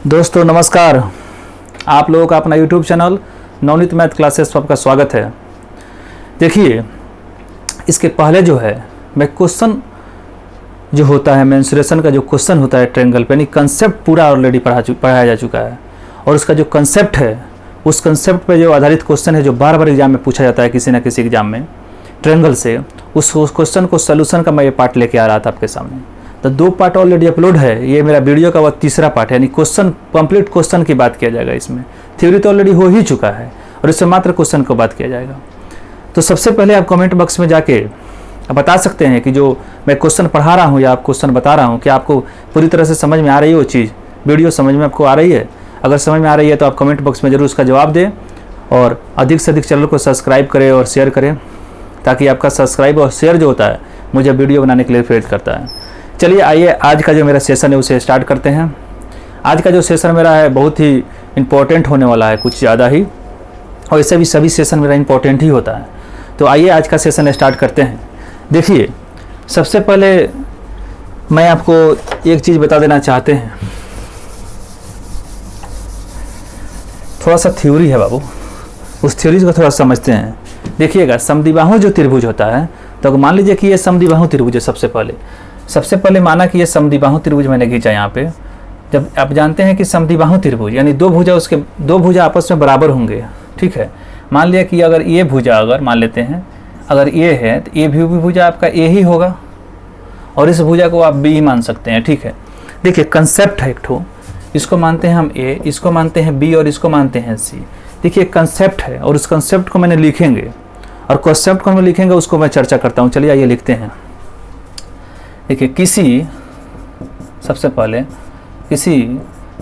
दोस्तों नमस्कार। आप लोगों का अपना YouTube channel Navneet math classes पर आपका स्वागत है। देखिए, इसके पहले जो है मैं क्वेश्चन जो होता है मेंसुरेशन का जो क्वेश्चन होता है ट्रायंगल पे, यानी कंसेप्ट पूरा ऑलरेडी पढ़ाया जा चुका है। और उसका जो कंसेप्ट है उस कंसेप्ट पे जो आधारित क्वेश्चन है जो बार बार एग्जाम में पूछा जाता है किसी न किसी एग्जाम में ट्रायंगल से, उस क्वेश्चन को सोल्यूशन का मैं ये पार्ट लेके आ रहा था आपके सामने। तो 2 पार्ट ऑलरेडी अपलोड है, ये मेरा वीडियो का वो तीसरा पार्ट है, यानी क्वेश्चन कंप्लीट क्वेश्चन की बात किया जाएगा। इसमें थ्योरी तो ऑलरेडी हो ही चुका है और इससे मात्र क्वेश्चन को बात किया जाएगा। तो सबसे पहले आप कमेंट बॉक्स में जाके आप बता सकते हैं कि जो मैं क्वेश्चन पढ़ा रहा हूँ या आप क्वेश्चन बता रहा हूँ कि आपको पूरी तरह से समझ में आ रही है वो चीज़, वीडियो समझ में आपको आ रही है। अगर समझ में आ रही है तो आप कमेंट बॉक्स में ज़रूर उसका जवाब दें और अधिक से अधिक चैनल को सब्सक्राइब करें और शेयर करें, ताकि आपका सब्सक्राइब और शेयर जो होता है मुझे वीडियो बनाने के लिए प्रेरित करता है। चलिए आइए आज का जो मेरा सेशन है उसे स्टार्ट करते हैं। आज का जो सेशन मेरा है बहुत ही इम्पोर्टेंट होने वाला है, कुछ ज़्यादा ही, और ऐसे भी सभी सेशन मेरा इम्पोर्टेंट ही होता है। तो आइए आज का सेशन स्टार्ट करते हैं। देखिए, सबसे पहले मैं आपको एक चीज़ बता देना चाहते हैं। थोड़ा सा थ्योरी है बाबू, उस थ्योरी को थोड़ा समझते हैं। देखिएगा, समद्विबाहु जो त्रिभुज होता है, तो मान लीजिए कि ये समद्विबाहु त्रिभुज है। सबसे पहले माना कि ये समद्विबाहु त्रिभुज मैंने खींचा यहाँ पे। जब आप जानते हैं कि समद्विबाहु त्रिभुज यानी दो भुजा आपस में बराबर होंगे, ठीक है। मान लिया कि अगर ये भुजा, अगर मान लेते हैं अगर ये है तो ये भी भुजा आपका ए ही होगा और इस भुजा को आप बी ही मान सकते हैं, ठीक है। देखिए, कंसेप्ट है एक ठो, इसको मानते हैं हम ए, इसको मानते हैं बी और इसको मानते हैं सी। देखिए, कंसेप्ट है और उस कंसेप्ट को मैंने लिखेंगे और कंसेप्ट को हम लिखेंगे उसको मैं चर्चा करता हूँ। चलिए आइए लिखते हैं। देखिए, सबसे पहले किसी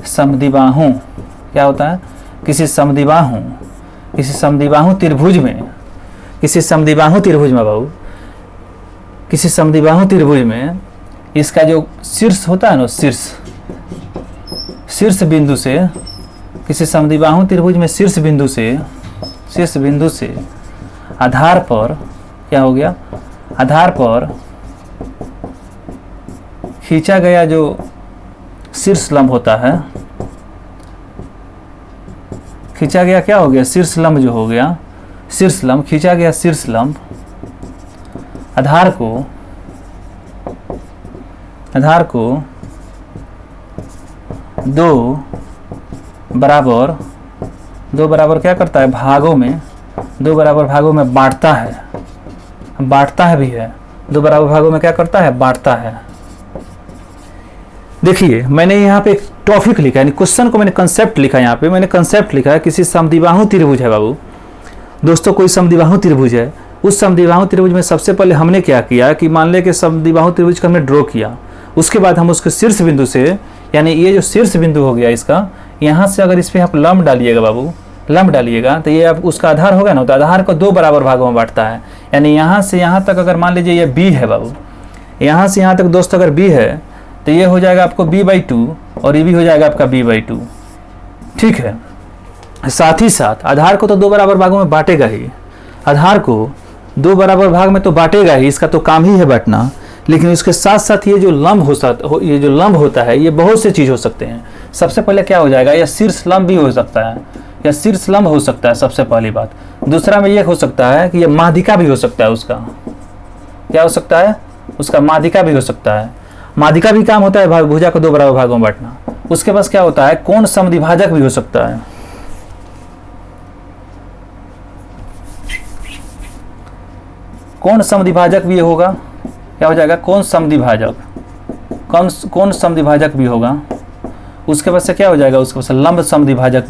समद्विबाहु क्या होता है, किसी समद्विबाहु त्रिभुज में, किसी समद्विबाहु त्रिभुज में इसका जो शीर्ष होता है ना, शीर्ष बिंदु से, किसी समद्विबाहु त्रिभुज में शीर्ष बिंदु से आधार पर क्या हो गया, आधार पर खींचा गया जो शीर्ष लंब होता है, खींचा गया क्या हो गया, शीर्ष लंब जो हो गया, शीर्ष लंब खींचा गया, शीर्ष लंब आधार को दो बराबर क्या करता है, दो बराबर भागों में बांटता है भी है। 2 बराबर भागों में क्या करता है, बांटता है। देखिए, मैंने यहाँ पे एक टॉपिक लिखा है, यानी क्वेश्चन को मैंने कंसेप्ट लिखा है। यहाँ पे मैंने कंसेप्ट लिखा है, किसी समद्विबाहु त्रिभुज है बाबू। दोस्तों, कोई समद्विबाहु त्रिभुज है, उस समद्विबाहु त्रिभुज में सबसे पहले हमने क्या किया कि मान लें कि समद्विबाहु त्रिभुज को हमने ड्रॉ किया। उसके बाद हम उसके शीर्ष बिंदु से, यानी ये जो शीर्ष बिंदु हो गया इसका, यहाँ से अगर इस पर आप लंब डालिएगा बाबू, लंब डालिएगा तो ये आप उसका आधार होगा ना, तो आधार को 2 बराबर भागों में बांटता है। यानी यहाँ से यहाँ तक अगर मान लीजिए ये बी है बाबू, यहाँ से यहाँ तक दोस्तों अगर बी है तो ये हो जाएगा आपको b/2 और ये भी हो जाएगा आपका b/2, ठीक है। साथ ही साथ आधार को तो 2 बराबर भागों में बांटेगा ही, आधार को 2 बराबर भाग में तो बांटेगा ही, इसका तो काम ही है बांटना। लेकिन इसके साथ साथ ये जो लंब होता है ये बहुत से चीज़ हो सकते हैं। सबसे पहले क्या हो जाएगा, या शीर्ष लंब भी हो सकता है, या शीर्ष लंब हो सकता है सबसे पहली बात। दूसरा में ये हो सकता है कि ये माध्यिका भी हो सकता है, उसका क्या हो सकता है, उसका माध्यिका भी हो सकता है। माध्यिका भी काम होता है भुजा को 2 बराबर भागों में बांटना। उसके पास क्या होता है, कोण समद्विभाजक भी हो सकता है। कोण समद्विभाजक भी होगा, क्या हो जाएगा, कोण समद्विभाजक भी होगा। उसके पास से क्या हो जाएगा, उसके पास लंब समद्विभाजक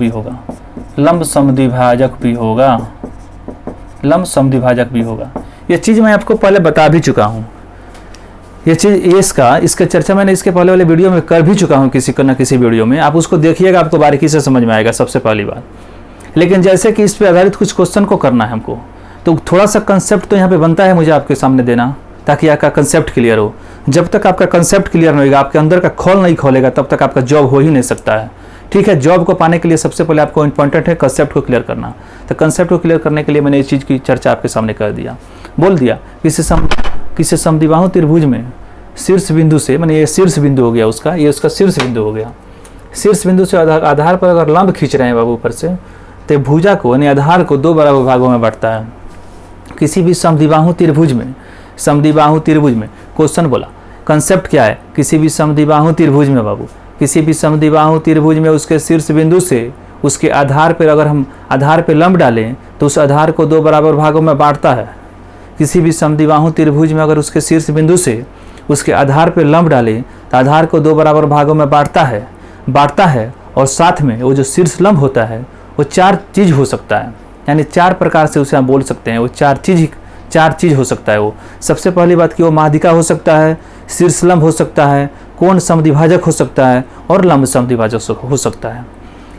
भी होगा। ये चीज़ मैं आपको पहले बता भी चुका हूँ। ये चीज़ इसका चर्चा मैंने इसके पहले वाले वीडियो में कर भी चुका हूँ, किसी न किसी वीडियो में। आप उसको देखिएगा, आपको बारीकी से समझ में आएगा सबसे पहली बात। लेकिन जैसे कि इस पे आधारित कुछ क्वेश्चन को करना है हमको, तो थोड़ा सा कंसेप्ट तो यहाँ पे बनता है मुझे आपके सामने देना, ताकि आपका कंसेप्ट क्लियर हो। जब तक आपका कंसेप्ट क्लियर नहीं होगा, आपके अंदर का खोल नहीं खोलेगा, तब तक आपका जॉब हो ही नहीं सकता है, ठीक है। जॉब को पाने के लिए सबसे पहले आपको इंपॉर्टेंट है कंसेप्ट को क्लियर करना। तो कंसेप्ट को क्लियर करने के लिए मैंने इस चीज़ की चर्चा आपके सामने कर दिया, बोल दिया। किसी समद्विबाहु त्रिभुज में शीर्ष बिंदु से, माने ये शीर्ष बिंदु हो गया उसका, ये उसका शीर्ष बिंदु हो गया। शीर्ष बिंदु से आधार पर अगर लंब खींच रहे हैं बाबू ऊपर से, तो भुजा को यानी आधार को 2 बराबर भागों में बांटता है। किसी भी समद्विबाहु त्रिभुज में, समद्विबाहु त्रिभुज में क्वेश्चन बोला, कंसेप्ट क्या है, किसी भी समद्विबाहु त्रिभुज में बाबू, किसी भी समद्विबाहु त्रिभुज में उसके शीर्ष बिंदु से उसके आधार पर अगर हम आधार पर लंब डालें तो उस आधार को 2 बराबर भागों में बांटता है। किसी भी समद्विबाहु त्रिभुज में अगर उसके शीर्ष बिंदु से उसके आधार पर लंब डालें तो आधार को 2 बराबर भागों में बांटता है और साथ में वो जो शीर्ष लंब होता है वो 4 चीज़ हो सकता है, यानी 4 प्रकार से उसे हम बोल सकते हैं। वो 4 चीज़ हो सकता है। वो सबसे पहली बात कि वो माध्यिका हो सकता है, शीर्ष लंब हो सकता है, कोण समद्विभाजक हो सकता है और लंब समद्विभाजक हो सकता है,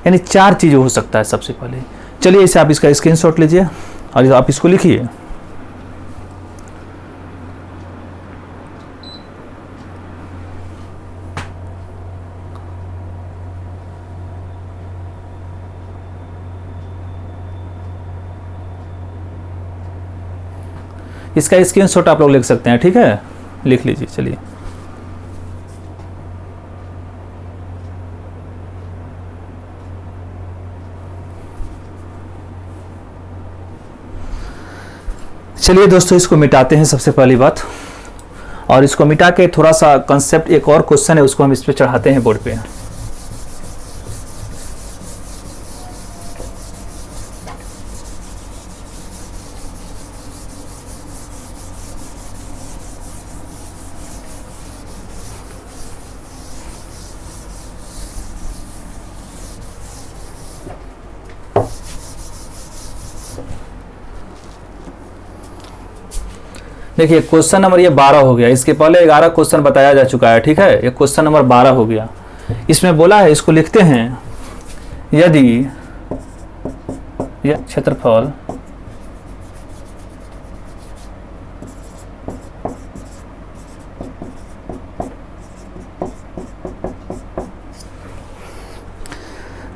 यानी 4 चीज़ हो सकता है सबसे पहले। चलिए इसे आप इसका स्क्रीनशॉट लीजिए और आप इसको लिखिए। इसका स्क्रीनशॉट आप लोग लिख सकते हैं, ठीक है, लिख लीजिए। चलिए चलिए दोस्तों, इसको मिटाते हैं सबसे पहली बात, और इसको मिटा के थोड़ा सा कंसेप्ट, एक और क्वेश्चन है उसको हम इस पे चढ़ाते हैं बोर्ड पे। देखिए क्वेश्चन नंबर ये 12 हो गया, इसके पहले 11 क्वेश्चन बताया जा चुका है, ठीक है, ये क्वेश्चन नंबर 12 हो गया। इसमें बोला है, इसको लिखते हैं, यदि यह क्षेत्रफल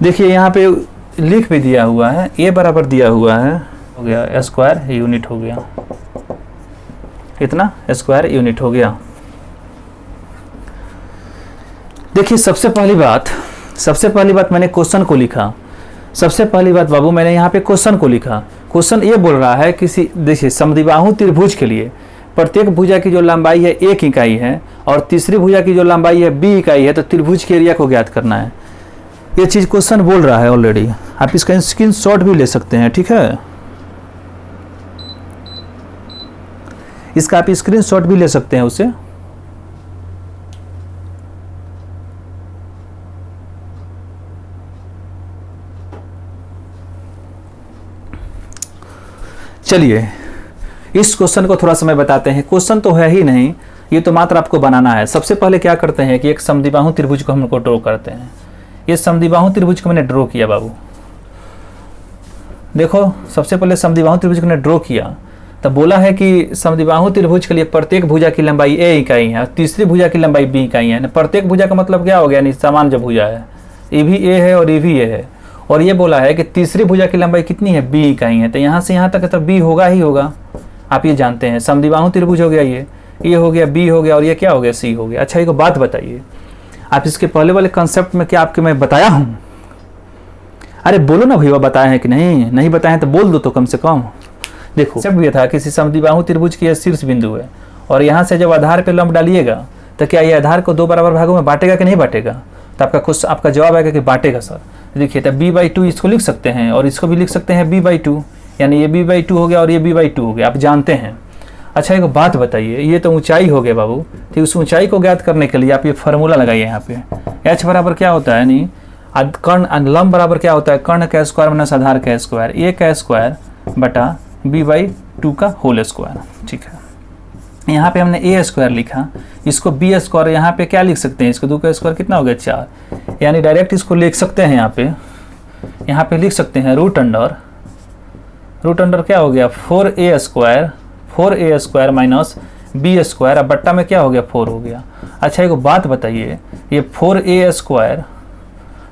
देखिए यहाँ पे लिख भी दिया हुआ है, ए बराबर दिया हुआ है, हो गया स्क्वायर यूनिट हो गया, इतना स्क्वायर यूनिट हो गया। देखिए सबसे पहली बात मैंने क्वेश्चन को लिखा। सबसे पहली बात बाबू मैंने यहाँ पे क्वेश्चन को लिखा। क्वेश्चन ये बोल रहा है किसी, देखिए समद्विबाहु त्रिभुज के लिए प्रत्येक भुजा की जो लंबाई है 1 इकाई है और तीसरी भुजा की जो लंबाई है b इकाई है, तो त्रिभुज के एरिया को ज्ञात करना है। ये चीज़ क्वेश्चन बोल रहा है ऑलरेडी, आप इसका स्क्रीनशॉट भी ले सकते हैं, ठीक है, इसका आप स्क्रीनशॉट भी ले सकते हैं उसे। चलिए इस क्वेश्चन को थोड़ा समय बताते हैं। क्वेश्चन तो है ही नहीं, ये तो मात्र आपको बनाना है। सबसे पहले क्या करते हैं कि एक समद्विबाहु त्रिभुज को हमको ड्रॉ करते हैं। ये समद्विबाहु त्रिभुज को मैंने ड्रॉ किया बाबू, देखो सबसे पहले समद्विबाहु त्रिभुज को मैंने ड्रॉ किया, तब बोला है कि समद्विबाहु त्रिभुज के लिए प्रत्येक भुजा की लंबाई a इकाई है और तीसरी भुजा की लंबाई b इकाई है। प्रत्येक भुजा का मतलब क्या हो गया, यानी समान जो भुजा है, ये भी a है और ये भी a है, और ये बोला है कि तीसरी भुजा की लंबाई कितनी है, b इकाई है, तो यहाँ से यहाँ तक तो b होगा ही होगा, आप ये जानते हैं। समद्विबाहु त्रिभुज हो गया, ये हो गया, b हो गया, और ये क्या हो गया, c हो गया। अच्छा एक बात बताइए, आप इसके पहले वाले कंसेप्ट में क्या आपके मैं बताया हूँ? अरे बोलो ना भैया, बताए हैं कि नहीं बताए हैं तो बोल दो तो कम से कम। देखो सब ये था, किसी समद्विबाहु त्रिभुज की शीर्ष बिंदु है और यहाँ से जब आधार पे लंब डालिएगा तो क्या ये आधार को 2 बराबर भागों में बांटेगा कि नहीं बांटेगा? तो आपका जवाब आएगा कि बांटेगा सर। देखिए तो b/2 इसको लिख सकते हैं और इसको भी लिख सकते हैं b/2, यानी ये b/2 हो गया और ये b/2 हो गया, आप जानते हैं। अच्छा एक बात बताइए, ये तो ऊंचाई हो गया बाबू, ठीक, उस ऊंचाई को ज्ञात करने के लिए आप ये फार्मूला लगाइए यहाँ पे। h बराबर क्या होता है, नहीं कर्ण, लंब बराबर क्या होता है, कर्ण का स्क्वायर माइनस आधार का स्क्वायर, a का स्क्वायर बटा b/2 का होल स्क्वायर, ठीक है। यहाँ पे हमने a स्क्वायर लिखा, इसको b स्क्वायर यहाँ पे क्या लिख सकते हैं, इसको 2 का स्क्वायर कितना हो गया 4, यानी डायरेक्ट इसको लिख सकते हैं यहाँ पे लिख सकते हैं रूट अंडर क्या हो गया 4a square minus b square, अब बट्टा में क्या हो गया 4 हो गया। अच्छा एक बात बताइए, ये 4a स्क्वायर,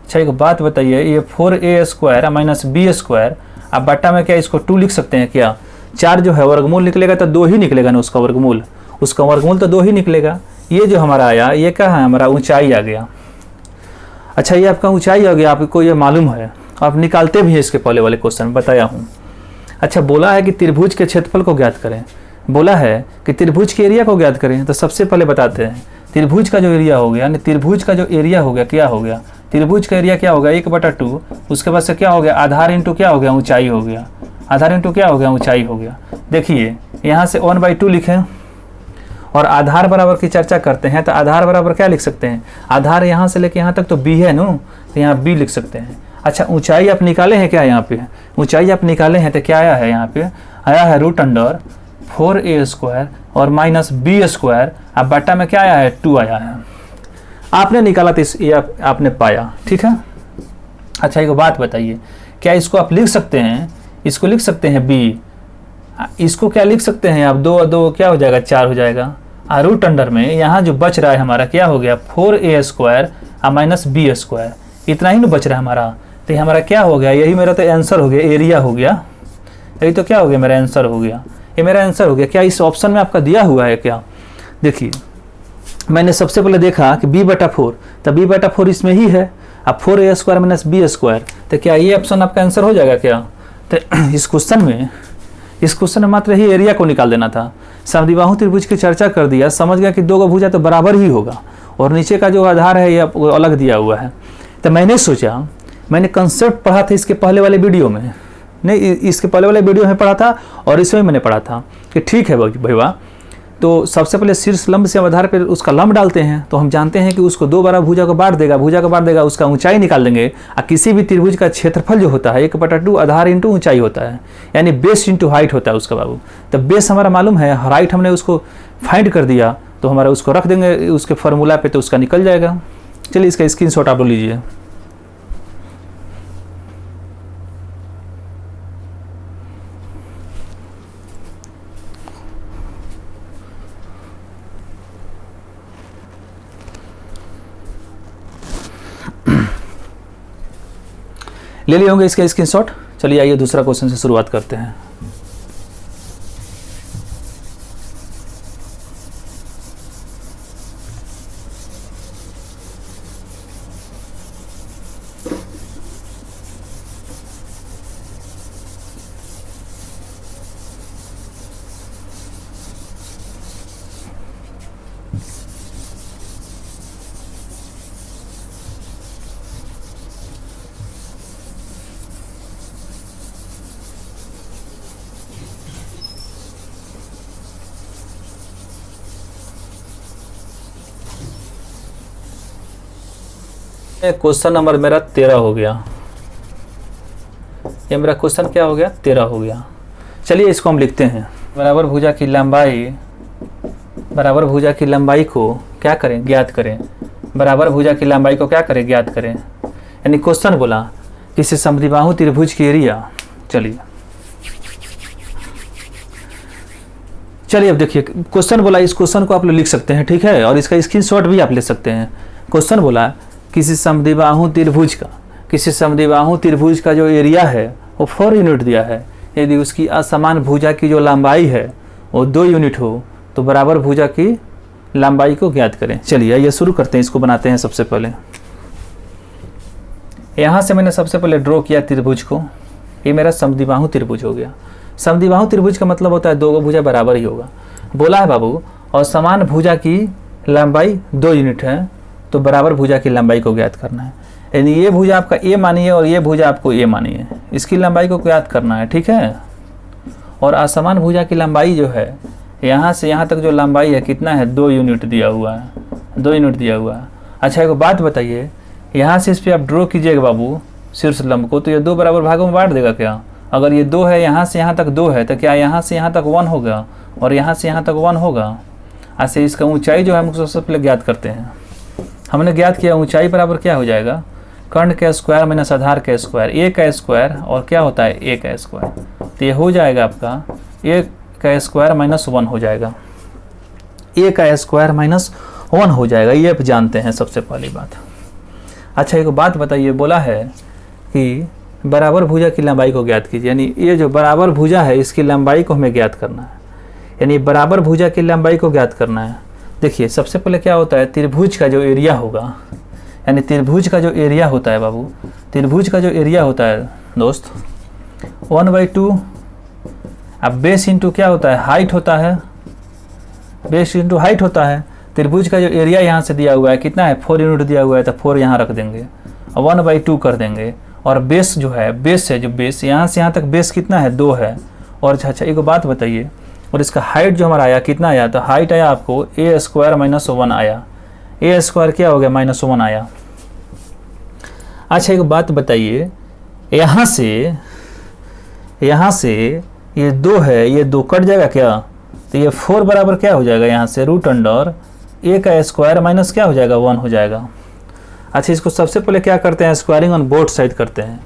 अच्छा एक बात बताइए, ये 4a square minus b square, अब बट्टा में क्या इसको 2 लिख सकते हैं क्या? 4 जो है वर्गमूल निकलेगा तो 2 ही निकलेगा ना, उसका वर्गमूल तो 2 ही निकलेगा। ये जो हमारा आया, ये क्या है, हमारा ऊंचाई आ गया। अच्छा, ये आपका ऊंचाई हो गया, आपको ये मालूम है, आप निकालते भी हैं इसके पहले वाले क्वेश्चन में बताया हूँ। अच्छा, बोला है कि त्रिभुज के क्षेत्रफल को ज्ञात करें, बोला है कि त्रिभुज के एरिया को ज्ञात करें। तो सबसे पहले बताते हैं त्रिभुज का जो एरिया हो गया, यानी त्रिभुज का जो एरिया हो गया क्या हो गया, त्रिभुज का एरिया क्या हो गया 1/2, उसके बाद से क्या हो गया आधार इंटू क्या हो गया ऊंचाई हो गया, आधार इंटू क्या हो गया ऊंचाई हो गया। देखिए यहाँ से 1/2 लिखें और आधार बराबर की चर्चा करते हैं, तो आधार बराबर क्या लिख सकते हैं, आधार यहाँ से लेके यहाँ तक तो b है नो, तो यहाँ b लिख सकते हैं। अच्छा, ऊंचाई आप निकाले हैं क्या, यहाँ पे ऊंचाई आप निकाले हैं तो क्या आया है, यहाँ पे आया है √4a² और -b², अब बटा में क्या आया है 2 आया है। आपने निकाला तो ये आपने पाया, ठीक है। अच्छा, एक बात बताइए, क्या इसको आप लिख सकते हैं, इसको लिख सकते हैं b, इसको क्या लिख सकते हैं आप 2 और 2 क्या हो जाएगा 4 हो जाएगा, रूट अंडर में यहाँ जो बच रहा है हमारा क्या हो गया 4a² और -b², इतना ही ना बच रहा है हमारा। तो ये हमारा क्या हो गया, यही मेरा तो आंसर हो गया, एरिया हो गया, यही तो क्या हो गया मेरा आंसर हो गया, ये मेरा आंसर हो गया। क्या इस ऑप्शन में आपका दिया हुआ है क्या, देखिए मैंने सबसे पहले देखा कि b/4, तो b/4 इसमें ही है, अब 4a² -b², तो क्या ये ऑप्शन आपका आंसर हो जाएगा क्या। तो इस क्वेश्चन में मात्र ही एरिया को निकाल देना था। समद्विबाहु त्रिभुज की चर्चा कर दिया, समझ गया कि 2 का भुजा तो बराबर ही होगा और नीचे का जो आधार है ये अलग दिया हुआ है। तो मैंने सोचा, मैंने कंसेप्ट पढ़ा था इसके पहले वाले वीडियो में, नहीं इसके पहले वाले वीडियो में पढ़ा था और इसमें मैंने पढ़ा था कि ठीक है भैया, तो सबसे पहले शीर्ष लंब से आधार पर उसका लंब डालते हैं, तो हम जानते हैं कि उसको 2 बार भुजा को बांट देगा, उसका ऊंचाई निकाल देंगे। और किसी भी त्रिभुज का क्षेत्रफल जो होता है 1/2 आधार इंटू ऊंचाई होता है, यानी बेस इंटू हाइट होता है उसका बाबू। तो बेस हमारा मालूम है, हाइट हमने उसको फाइंड कर दिया, तो हमारा उसको रख देंगे उसके फार्मूला पे, तो उसका निकल जाएगा। चलिए इसका स्क्रीनशॉट आप लीजिए। ले लिए होंगे इसका स्क्रीनशॉट। चलिए आइए दूसरा क्वेश्चन से शुरुआत करते हैं। क्वेश्चन नंबर मेरा 13 हो गया, ये मेरा क्वेश्चन क्या हो गया 13 हो गया। चलिए इसको हम लिखते हैं, बराबर भुजा की लंबाई को क्या करें ज्ञात करें, बराबर भुजा की लंबाई को क्या करें ज्ञात करें। यानी क्वेश्चन बोला किसी समद्विबाहु त्रिभुज की एरिया। चलिए अब देखिए क्वेश्चन बोला, इस क्वेश्चन को आप लोग लिख सकते हैं, ठीक है, और इसका स्क्रीनशॉट भी आप ले सकते हैं। क्वेश्चन बोला किसी समद्विबाहु त्रिभुज का जो एरिया है वो 4 यूनिट दिया है, यदि उसकी असमान भुजा की जो लंबाई है वो 2 यूनिट हो तो बराबर भुजा की लंबाई को ज्ञात करें। चलिए आइए शुरू करते हैं, इसको बनाते हैं। सबसे पहले यहाँ से मैंने सबसे पहले ड्रॉ किया त्रिभुज को, ये मेरा समद्विबाहु त्रिभुज हो गया। समद्विबाहु त्रिभुज का मतलब होता है 2 भुजा बराबर ही होगा। बोला है बाबू और समान भुजा की लंबाई 2 यूनिट है तो बराबर भुजा की लंबाई को ज्ञात करना है। यानी ये भुजा आपका ए मानिए और ये भुजा आपको ए मानिए, इसकी लंबाई को ज्ञात करना है, ठीक है। और असमान भुजा की लंबाई जो है यहाँ से यहाँ तक जो लंबाई है कितना है 2 यूनिट दिया हुआ है, 2 यूनिट दिया हुआ है। अच्छा एक बात बताइए, यहाँ से इस पर आप ड्रॉ कीजिएगा बाबू शीर्ष लंब को, तो ये 2 बराबर भागों में बांट देगा क्या। अगर ये 2 है, यहाँ से यहाँ तक 2 है, तो क्या यहाँ से यहाँ तक 1 होगा और यहाँ से यहाँ तक 1 होगा। ऐसे इसका ऊंचाई जो है हम सबसे पहले ज्ञात करते हैं। हमने ज्ञात किया ऊंचाई बराबर क्या हो जाएगा कर्ण का स्क्वायर माइनस आधार का स्क्वायर, ए का स्क्वायर और क्या होता है ए का स्क्वायर, तो ये हो जाएगा आपका ए का स्क्वायर -1 हो जाएगा, ए का स्क्वायर -1 हो जाएगा। ये आप जानते हैं सबसे पहली बात। अच्छा एक बात बताइए, बोला है कि बराबर भुजा की लंबाई को ज्ञात कीजिए, यानी ये जो बराबर भुजा है इसकी लंबाई को हमें ज्ञात करना है, यानी बराबर भुजा की लंबाई को ज्ञात करना है। देखिए सबसे पहले क्या होता है त्रिभुज का जो एरिया होगा, यानी त्रिभुज का जो एरिया होता है बाबू, त्रिभुज का जो एरिया होता है दोस्त 1/2, अब बेस इंटू क्या होता है, हाइट होता है, बेस इंटू हाइट होता है। त्रिभुज का जो एरिया यहाँ से दिया हुआ है कितना है, 4 यूनिट दिया हुआ है, तो 4 यहाँ रख देंगे और 1/2 कर देंगे। और बेस जो है, बेस है जो बेस यहाँ से यहाँ तक बेस कितना है, 2 है। और अच्छा एक बात बताइए, और इसका हाइट जो हमारा आया कितना आया, तो हाइट आया आपको a² - 1 आया, a² क्या हो गया -1 आया। अच्छा एक बात बताइए, यहाँ से ये 2 है, ये 2 कट जाएगा क्या, तो ये 4 बराबर क्या हो जाएगा, यहाँ से √a² माइनस क्या हो जाएगा, 1 हो जाएगा। अच्छा इसको सबसे पहले क्या करते हैं, स्क्वायरिंग ऑन बोथ साइड करते हैं।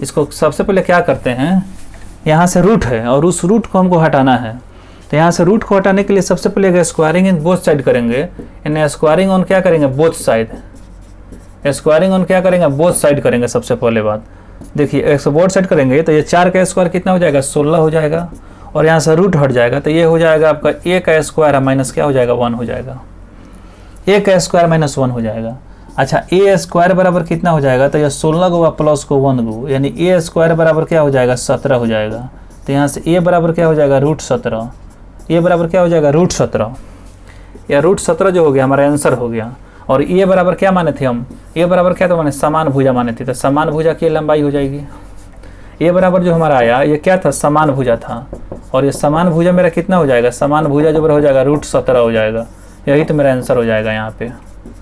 इसको सबसे पहले क्या करते हैं, यहाँ से रूट है और उस रूट को हमको हटाना है, तो यहाँ से रूट को हटाने के लिए सबसे पहले स्क्वायरिंग इन बोथ साइड करेंगे, यानी स्क्वायरिंग ऑन क्या करेंगे, बोथ साइड। स्क्वायरिंग ऑन क्या करेंगे, बोथ साइड करेंगे। सबसे पहले बात देखिए, बोथ साइड करेंगे तो ये 4 का स्क्वायर कितना हो जाएगा, 16 हो जाएगा, और यहाँ से रूट हट जाएगा तो ये हो जाएगा आपका a² माइनस क्या हो जाएगा, 1 हो जाएगा, a² माइनस 1 हो जाएगा। अच्छा a² बराबर कितना हो जाएगा, तो ये 16 गो प्लस को 1 गो, यानी a² बराबर क्या हो जाएगा, 17 हो जाएगा। तो यहाँ से a बराबर क्या हो जाएगा, √17, a बराबर क्या हो जाएगा, √17, या √17 जो हो गया हमारा आंसर हो गया। और a बराबर क्या माने थे हम, a बराबर क्या तो माने समान भुजा माने थे, तो समान भुजा की लंबाई हो जाएगी। a बराबर जो हमारा आया ये क्या था, समान भुजा था, और ये समान भुजा मेरा कितना हो जाएगा, समान भुजा जो हो जाएगा √17 हो जाएगा। यही तो मेरा आंसर हो जाएगा यहाँ पे।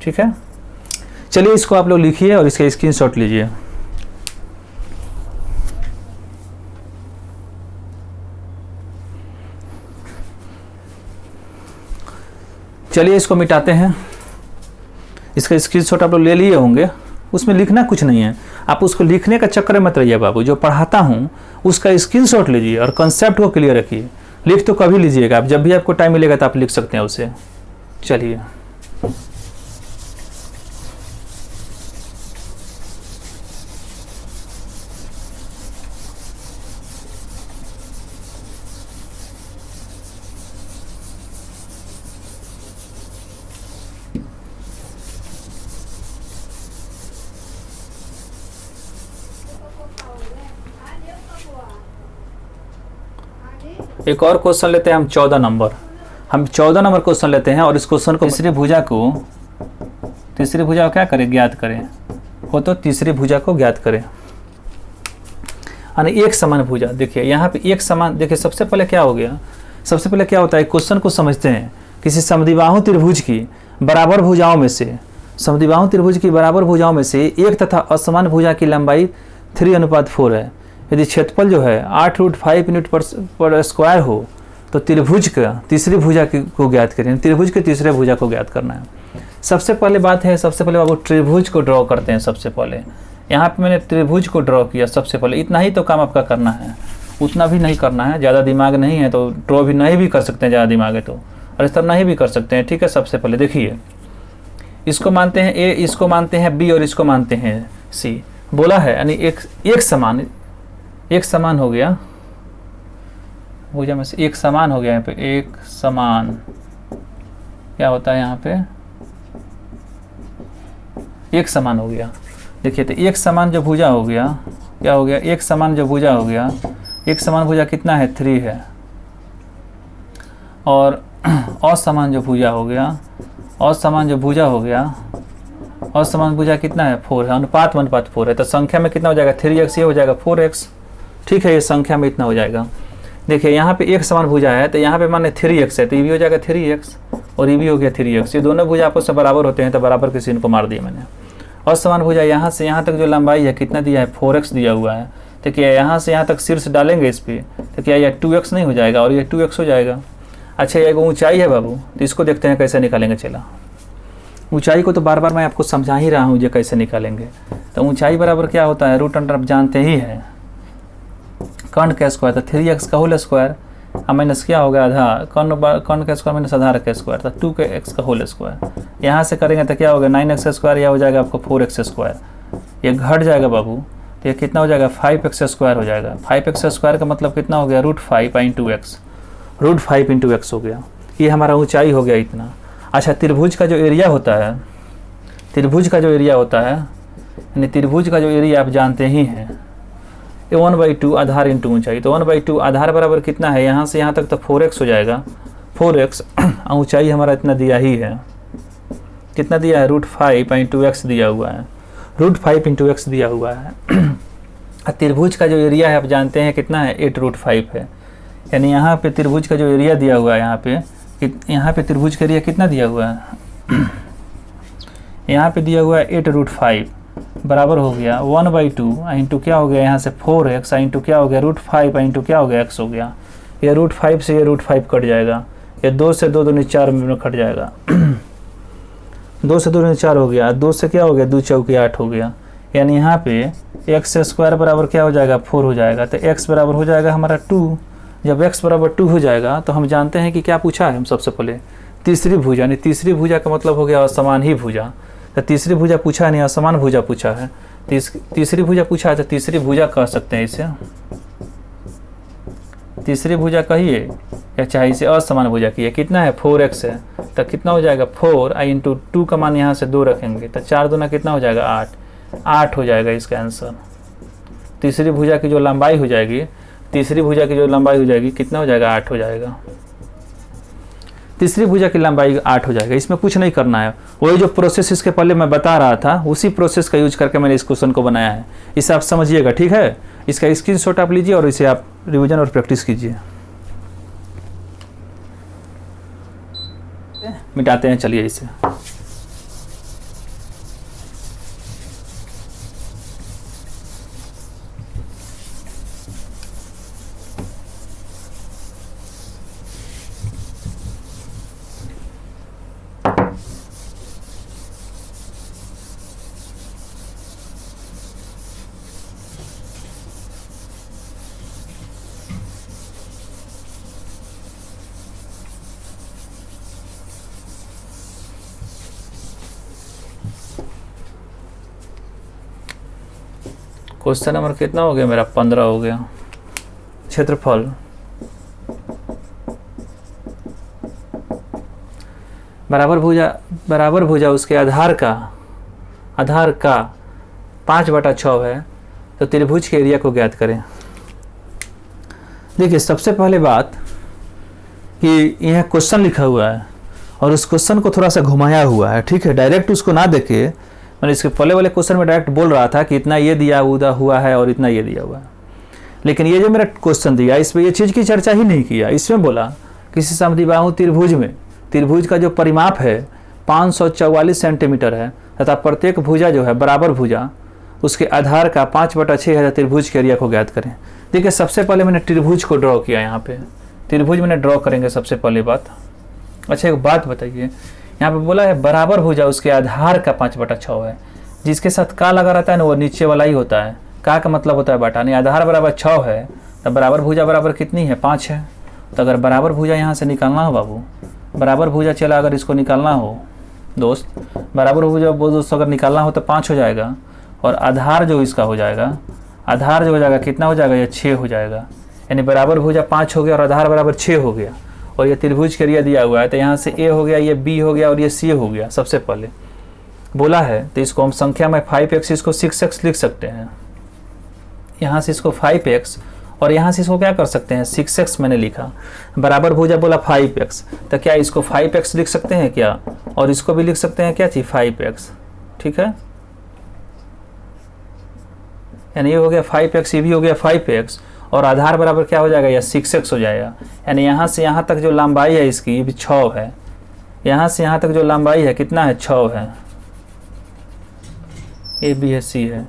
ठीक है, चलिए इसको आप लोग लिखिए और इसका स्क्रीनशॉट लीजिए। चलिए इसको मिटाते हैं। इसका स्क्रीनशॉट आप लोग ले लिए होंगे, उसमें लिखना कुछ नहीं है, आप उसको लिखने का चक्कर मत रहिए बाबू। जो पढ़ाता हूँ उसका स्क्रीनशॉट लीजिए और कंसेप्ट को क्लियर रखिए। लिख तो कभी लीजिएगा आप, जब भी आपको टाइम मिलेगा तो आप लिख सकते हैं उसे। चलिए एक और क्वेश्चन लेते हैं हम 14 नंबर। हम 14 नंबर क्वेश्चन लेते हैं और इस क्वेश्चन को तीसरी भुजा को क्या करें, ज्ञात करें। हो तो तीसरी भुजा को ज्ञात करें, यानी एक समान भुजा। देखिए यहाँ पे एक समान, देखिए सबसे पहले क्या हो गया, सबसे पहले क्या होता है, क्वेश्चन को समझते हैं। किसी समद्विबाहु त्रिभुज की बराबर भुजाओं में से, समद्विबाहु त्रिभुज की बराबर भुजाओं में से एक तथा असमान भुजा की लंबाई 3:4 है। यदि क्षेत्रफल जो है 8√5 यूनिट पर स्क्वायर हो तो त्रिभुज का तीसरी भुजा को ज्ञात करें। त्रिभुज के तीसरे भुजा को ज्ञात करना है। सबसे पहले बात है, सबसे पहले बाबू त्रिभुज को ड्रॉ करते हैं। सबसे पहले यहाँ पे मैंने त्रिभुज को ड्रॉ किया। सबसे पहले इतना ही तो काम आपका करना है, उतना भी नहीं करना है। ज़्यादा दिमाग नहीं है तो ड्रॉ भी नहीं भी कर सकते हैं, ज़्यादा दिमाग है तो, और इस तरह नहीं भी कर सकते हैं। ठीक है, सबसे पहले देखिए, इसको मानते हैं ए, इसको मानते हैं बी और इसको मानते हैं सी। बोला है यानी एक समान हो गया भुजा में से, एक समान हो गया। यहाँ पे एक समान क्या होता है, यहाँ पे एक समान हो गया। देखिए तो एक समान जो भुजा हो गया, क्या हो गया, एक समान जो भुजा हो गया, एक समान भुजा कितना है, 3 है। और असमान जो भुजा हो गया, असमान जो भुजा हो गया, असमान भुजा कितना है, 4 है। अनुपात 1:4 है, तो संख्या में कितना हो जाएगा, 3x, ये हो जाएगा 4x। ठीक है, ये संख्या में इतना हो जाएगा। देखिए यहाँ पे एक समान भुजा है तो यहाँ पे मान 3x है, तो ये भी हो जाएगा 3x और ये भी हो गया 3x। ये दोनों भुजा आपस में बराबर होते हैं, तो बराबर के चिन्ह को मार दिया मैंने। और समान भुजा यहाँ से यहाँ तक जो लंबाई है कितना दिया है, 4x दिया हुआ है। तो क्या यहाँ से यहाँ तक शीर्ष डालेंगे इस पर, तो क्या यह 2x नहीं हो जाएगा और ये 2x हो जाएगा। अच्छा, एक ऊंचाई है बाबू, तो इसको देखते हैं कैसे निकालेंगे। चला, ऊंचाई को तो बार बार मैं आपको समझा ही रहा हूँ ये कैसे निकालेंगे। तो ऊंचाई बराबर क्या होता है, √अंडर आप जानते ही है, कर्ण का स्क्वायर, तो 3x का होल स्क्वायर और माइनस क्या होगा, आधा कर्ण का स्क्वायर माइनस आधार का स्क्वायर, तो 2x का होल स्क्वायर। यहाँ से करेंगे तो क्या होगा, 9x स्क्वायर, या हो जाएगा आपको 4x स्क्वायर। ये घट जाएगा बाबू, तो ये कितना हो जाएगा, 5x स्क्वायर हो जाएगा। 5x स्क्वायर का मतलब कितना हो गया, √5 × x हो गया। ये हमारा ऊंचाई हो गया इतना। अच्छा, त्रिभुज का जो एरिया होता है, त्रिभुज का जो एरिया होता है, यानी त्रिभुज का जो एरिया आप जानते ही हैं, ये 1/2 आधार इंटू ऊंचाई। तो 1/2 आधार बराबर कितना है, यहाँ से यहाँ तक तो 4x हो जाएगा। 4x ऊंचाई हमारा इतना दिया ही है, कितना दिया है, √5 × x दिया हुआ है, √5 × x दिया हुआ है। त्रिभुज का जो एरिया है आप जानते हैं कितना है, 8√5 है। यानी यहाँ पे त्रिभुज का जो एरिया दिया हुआ है, यहाँ पे त्रिभुज का एरिया कितना दिया हुआ है, यहाँ पे दिया हुआ है 8√5 बराबर हो गया 1/2 इंटू क्या हो गया, यहाँ से 4x इंटू क्या हो गया, √5 इंटू क्या हो गया, x हो गया। ये √5 से ये √5 कट जाएगा, ये 2 से 2 दूनी 4 में कट जाएगा। 2 से 2 दूनी 4 हो गया, 2 से क्या हो गया, 2 चौके 8 हो गया। यानी यहाँ पे x² बराबर क्या हो जाएगा, 4 हो जाएगा। तो x बराबर हो जाएगा हमारा 2। जब x बराबर 2 हो जाएगा तो हम जानते हैं कि क्या पूछा है, हम सबसे पहले तीसरी भुजा, यानी तीसरी भुजा का मतलब हो गया असमान ही भुजा। तो तीसरी भुजा पूछा है, नहीं असमान भुजा पूछा है। तीसरी भुजा पूछा है तो तीसरी भुजा कह सकते हैं इसे, तीसरी भुजा कहिए या चाहे इसे असमान भुजा कहिए। कितना है, 4x है, तो कितना हो जाएगा 4 इंटू 2 का मान यहाँ से 2 रखेंगे तो 4 दूना कितना हो जाएगा, 8 हो जाएगा इसका आंसर। तीसरी भुजा की जो लंबाई हो जाएगी, तीसरी भुजा की जो लंबाई हो जाएगी कितना हो जाएगा, 8 हो जाएगा। तीसरी भुजा की लंबाई 8 हो जाएगा। इसमें कुछ नहीं करना है, वही जो प्रोसेस इसके पहले मैं बता रहा था उसी प्रोसेस का यूज करके मैंने इस क्वेश्चन को बनाया है। इसे आप समझिएगा, ठीक है। इसका स्क्रीनशॉट आप लीजिए और इसे आप रिवीजन और प्रैक्टिस कीजिए। मिटाते हैं, चलिए इसे। क्वेश्चन नंबर कितना हो गया मेरा, 15 हो गया। क्षेत्रफल बराबर भुजा उसके आधार का 5/6 है। तो त्रिभुज के एरिया को ज्ञात करें। देखिए सबसे पहले बात कि यह क्वेश्चन लिखा हुआ है और उस क्वेश्चन को थोड़ा सा घुमाया हुआ है, ठीक है। डायरेक्ट उसको ना देखे, मैंने इसके पहले वाले क्वेश्चन में डायरेक्ट बोल रहा था कि इतना ये दिया हुआ है और इतना ये दिया हुआ है, लेकिन ये जो मेरा क्वेश्चन दिया इसमें ये चीज़ की चर्चा ही नहीं किया। इसमें बोला किसी समद्विबाहु त्रिभुज में त्रिभुज का जो परिमाप है 544 सेंटीमीटर है तथा प्रत्येक भुजा जो है बराबर भुजा उसके आधार का 5/6 है। त्रिभुज के एरिया को ज्ञात करें। देखिए सबसे पहले मैंने त्रिभुज को ड्रॉ किया, यहाँ पे त्रिभुज मैंने ड्रॉ करेंगे सबसे पहले बात। अच्छा एक बात बताइए, यहाँ पे बोला है बराबर भुजा उसके आधार का 5/6 है। जिसके साथ का लगा रहता है ना वो नीचे वाला ही होता है। का मतलब होता है बटा, नहीं आधार बराबर 6 है तो बराबर भुजा बराबर कितनी है, 5 है। तो अगर बराबर भुजा यहाँ से निकालना हो बाबू, बराबर भुजा चला अगर इसको निकालना हो दोस्त, बराबर भुजा दोस्त अगर निकालना हो तो 5 हो जाएगा। और आधार जो इसका हो जाएगा, आधार जो हो जाएगा कितना हो जाएगा, ये 6 हो जाएगा। यानी बराबर भुजा 5 हो गया और आधार बराबर 6 हो गया। और ये त्रिभुज के एरिया दिया हुआ है तो यहाँ से ए हो गया, ये बी हो गया और ये सी हो गया। सबसे पहले बोला है तो इसको हम संख्या में 5x, इसको 6x लिख सकते हैं। यहाँ से इसको 5x और यहाँ से इसको क्या कर सकते हैं, 6x मैंने लिखा। बराबर भुजा बोला 5x, तो क्या इसको 5x लिख सकते हैं क्या, और इसको भी लिख सकते हैं क्या चीज 5x, ठीक है। यानी ये हो गया 5x, ये भी हो गया 5x और आधार बराबर क्या हो जाएगा, या 6x हो जाएगा। यानी यहाँ से यहाँ तक जो लंबाई है इसकी ये भी 6 है। यहाँ से यहाँ तक जो लंबाई है कितना है, 6 है। ए बी है, सी है।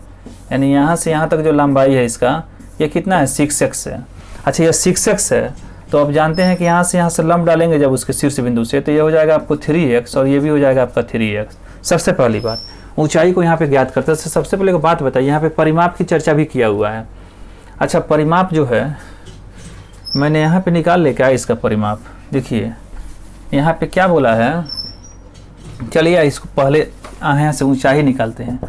यानी यहाँ से यहाँ तक जो लंबाई है इसका ये कितना है, 6x है। अच्छा ये 6x है तो अब जानते हैं कि यहाँ से लंब डालेंगे जब उसके शीर्ष बिंदु से तो ये हो जाएगा आपको 3x और ये भी हो जाएगा आपका 3x। सबसे पहली बात ऊंचाई को यहाँ पे ज्ञात करते हैं। सबसे पहले एक बात बताइए, यहाँ पे परिमाप की चर्चा भी किया हुआ है। अच्छा परिमाप जो है मैंने यहाँ पे निकाल ले क्या इसका परिमाप, देखिए यहाँ पे क्या बोला है। चलिए इसको पहले यहाँ से ऊंचाई निकालते हैं।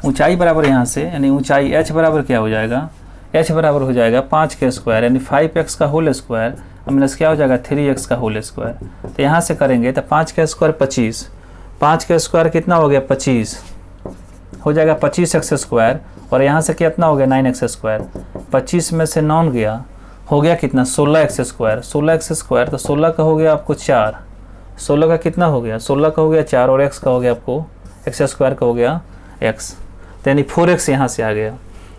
ऊंचाई बराबर यहाँ से यानी ऊंचाई h बराबर क्या हो जाएगा, h बराबर हो जाएगा 5 के स्क्वायर यानी 5x का होल स्क्वायर माइनस क्या हो जाएगा 3x का होल स्क्वायर। तो यहाँ से करेंगे तो 5 का स्क्वायर 25, 5 का स्क्वायर कितना हो गया 25, हो जाएगा 25x स्क्वायर, और यहाँ से कितना हो गया 9x स्क्वायर। 25 में से 9 गया, हो गया कितना 16x स्क्वायर। 16x स्क्वायर तो 16 का हो गया आपको 4, 16 का कितना हो गया 16 का हो गया 4, और x का हो गया आपको x स्क्वायर का हो गया x, तो यानी 4x यहाँ से आ गया।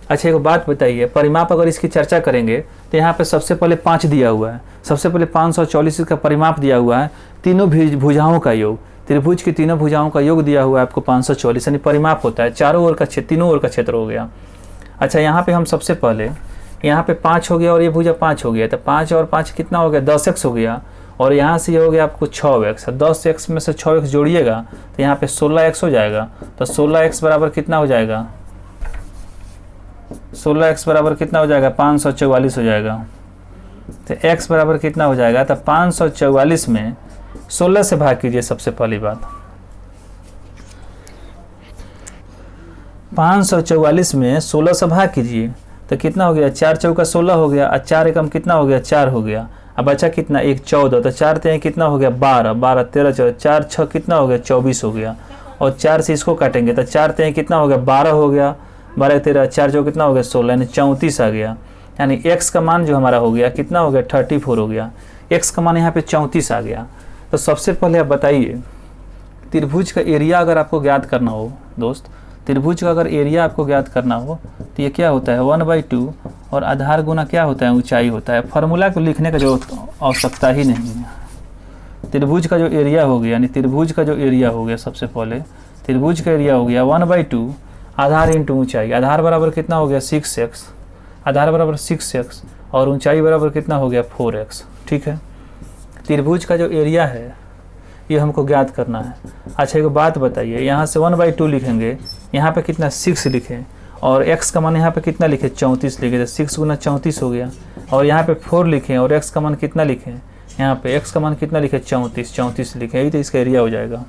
अच्छा एक बात बताइए, परिमाप अगर इसकी चर्चा करेंगे तो यहाँ पे सबसे पहले 5 दिया हुआ है, सबसे पहले 544 का परिमाप दिया हुआ है, तीनों भुजाओं का योग, त्रिभुज की तीनों भुजाओं का योग दिया हुआ है आपको 544, यानी परिमाप होता है चारों ओर का क्षेत्र, तीनों ओर का क्षेत्र हो गया। अच्छा यहाँ पे हम सबसे पहले यहाँ पे 5 हो गया और ये भुजा 5 हो गया, तो 5 और 5 कितना हो गया 10x हो गया, और यहाँ से ये हो गया आपको 6x, 10x में से 6x जोड़िएगा तो यहाँ पे 16x हो जाएगा। तो 16x बराबर कितना हो जाएगा, 16x बराबर कितना हो जाएगा 544 हो जाएगा। तो x बराबर कितना हो जाएगा, तो 544 में 16 से भाग कीजिए। सबसे पहली बात 544 में 16 से भाग कीजिए तो कितना हो गया, 4 चौका 16 हो गया, और 4 एकम कितना हो गया 4 हो गया। अब बचा कितना 1 14, तो 4 3 कितना हो गया 12, 12 13 14, 4 6 कितना हो गया 24 हो गया, और 4 से इसको काटेंगे तो 4 3 कितना हो गया 12 हो गया, 12 13 4 जो कितना हो गया 16, यानी 34 आ गया। यानी x का मान जो हमारा हो गया कितना हो गया 34 हो गया, x का मान यहाँ पे 34 आ गया। तो सबसे पहले आप बताइए त्रिभुज का एरिया अगर आपको ज्ञात करना हो दोस्त, त्रिभुज का अगर एरिया आपको ज्ञात करना हो तो ये क्या होता है 1/2 और आधार गुना क्या होता है ऊंचाई होता है। फार्मूला को लिखने का जो आवश्यकता ही नहीं है। त्रिभुज का जो एरिया हो गया, यानी त्रिभुज का जो एरिया हो गया, सबसे पहले त्रिभुज का एरिया हो गया 1/2 आधार इंटू ऊंचाई। आधार बराबर कितना हो गया 6x, आधार बराबर 6x, और ऊंचाई बराबर कितना हो गया 4x। ठीक है, त्रिभुज का जो एरिया है ये हमको ज्ञात करना है। अच्छा एक बात बताइए, यहाँ से 1/2 लिखेंगे, यहाँ पे कितना 6 लिखें, और x का मान यहाँ पे कितना लिखे 34 लिखे, तो 6 गुना 34 हो गया, और यहाँ पे 4 लिखें और x का मान कितना लिखें, यहाँ पे x का मान कितना लिखे 34 लिखें, यही तो इसका एरिया हो जाएगा।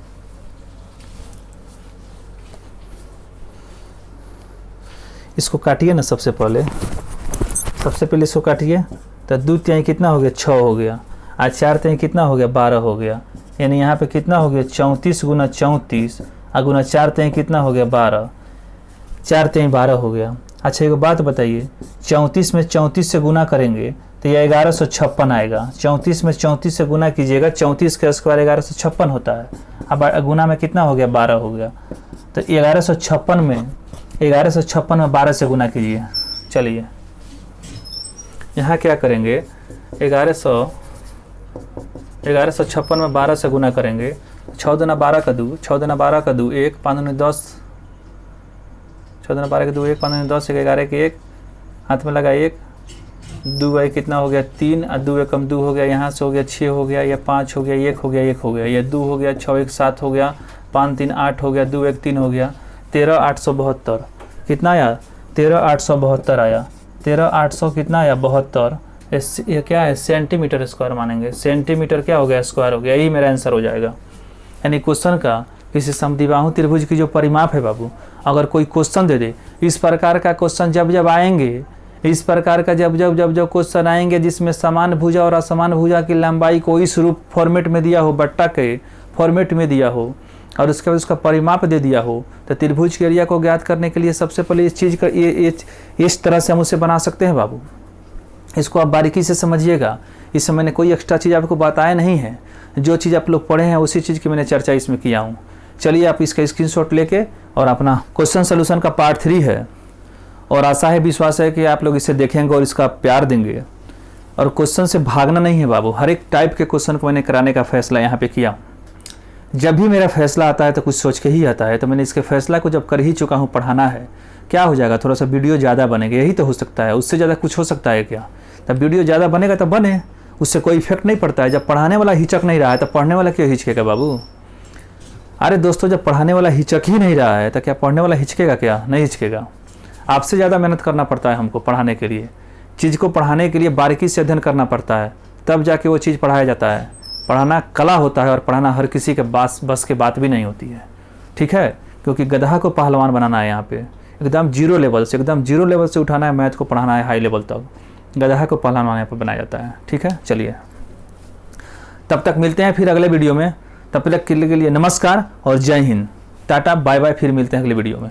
इसको काटिए ना, सबसे पहले इसको काटिए, तो 2 3 कितना हो गया 6 हो गया, आज 4 3 कितना हो गया 12 हो गया, यानी यहाँ पे कितना हो गया 34 गुना 34 गुना 4 3 कितना हो गया 12, 4 3 12 हो गया। अच्छा एक बात बताइए, 34 में 34 से गुना करेंगे तो ये 1156 आएगा। 34 में 34 से गुना कीजिएगा, 34 का स्क्वायर 1156 होता है, अब गुना में कितना हो गया 12 हो गया, तो 1156 में 12 से गुना कीजिए। चलिए यहाँ क्या करेंगे, 1156 में 12 से गुना करेंगे, 6 दूना 12 का 2, 6 दूना 12 का 2 1, 5 दूनी 10, 6 दूना 12 का 2 1, 5 दूनी 10, 11 के 1, हाथ में लगा 1, 2 भाई कितना हो गया 3, और 2 एकम 2 हो गया, यहाँ से हो गया 6 हो गया, या 5 हो गया, 1 हो गया, 1 हो गया, या 2 हो गया, 6 1 7 हो गया, 5 3 8 हो गया, 2 1 3 हो गया, 13,872 कितना आया 13,872 आया। 13,800 कितना आया 72, ये क्या है सेंटीमीटर स्क्वायर मानेंगे, सेंटीमीटर क्या हो गया स्क्वायर हो गया, यही मेरा आंसर हो जाएगा। यानी क्वेश्चन का किसी समद्विबाहु त्रिभुज की जो परिमाप है बाबू, अगर कोई क्वेश्चन दे दे, इस प्रकार का क्वेश्चन जब आएंगे, इस प्रकार का जब क्वेश्चन आएंगे जिसमें समान भुजा और असमान भुजा की लंबाई को इस रूप फॉर्मेट में दिया हो, बट्टा के फॉर्मेट में दिया हो, और उसके बाद उसका परिमाप दे दिया हो, तो त्रिभुज के एरिया को ज्ञात करने के लिए सबसे पहले इस चीज़ का इस तरह से हम उसे बना सकते हैं बाबू। इसको आप बारीकी से समझिएगा, इसमें मैंने कोई एक्स्ट्रा चीज़ आपको बताया नहीं है, जो चीज़ आप लोग पढ़े हैं उसी चीज़ की मैंने चर्चा इसमें किया हूँ। चलिए आप इसका स्क्रीनशॉट लेके और अपना क्वेश्चन सोल्यूशन का पार्ट 3 है, और आशा है विश्वास है कि आप लोग इसे देखेंगे और इसका प्यार देंगे। और क्वेश्चन से भागना नहीं है बाबू, हर एक टाइप के क्वेश्चन को मैंने कराने का फैसला यहाँ पे किया। जब भी मेरा फैसला आता है तो कुछ सोच के ही आता है, तो मैंने इसके फैसला को जब कर ही चुका हूँ, पढ़ाना है, क्या हो जाएगा थोड़ा सा वीडियो ज़्यादा बनेगा, यही तो हो सकता है, उससे ज़्यादा कुछ हो सकता है क्या। तब वीडियो ज़्यादा बनेगा तो बने, उससे कोई इफेक्ट नहीं पड़ता है। जब पढ़ाने वाला हिचक नहीं रहा है तो पढ़ने वाला क्यों हिचकेगा बाबू। अरे दोस्तों, जब पढ़ाने वाला हिचक ही नहीं रहा है तो क्या पढ़ने वाला हिचकेगा, क्या नहीं हिचकेगा। आपसे ज़्यादा मेहनत करना पड़ता है हमको पढ़ाने के लिए, चीज़ को पढ़ाने के लिए बारीकी से अध्ययन करना पड़ता है, तब जाके वो चीज़ पढ़ाया जाता है। पढ़ाना कला होता है और पढ़ाना हर किसी के बस के बात भी नहीं होती है, ठीक है। क्योंकि गधा को पहलवान बनाना है, यहाँ पे एकदम जीरो लेवल से उठाना है, मैथ को पढ़ाना है हाई लेवल तक, गधा को पहलवान यहाँ पर बनाया जाता है, ठीक है। चलिए तब तक मिलते हैं फिर अगले वीडियो में, तब तक के लिए नमस्कार और जय हिंद, टाटा बाय बाय, फिर मिलते हैं अगले वीडियो में।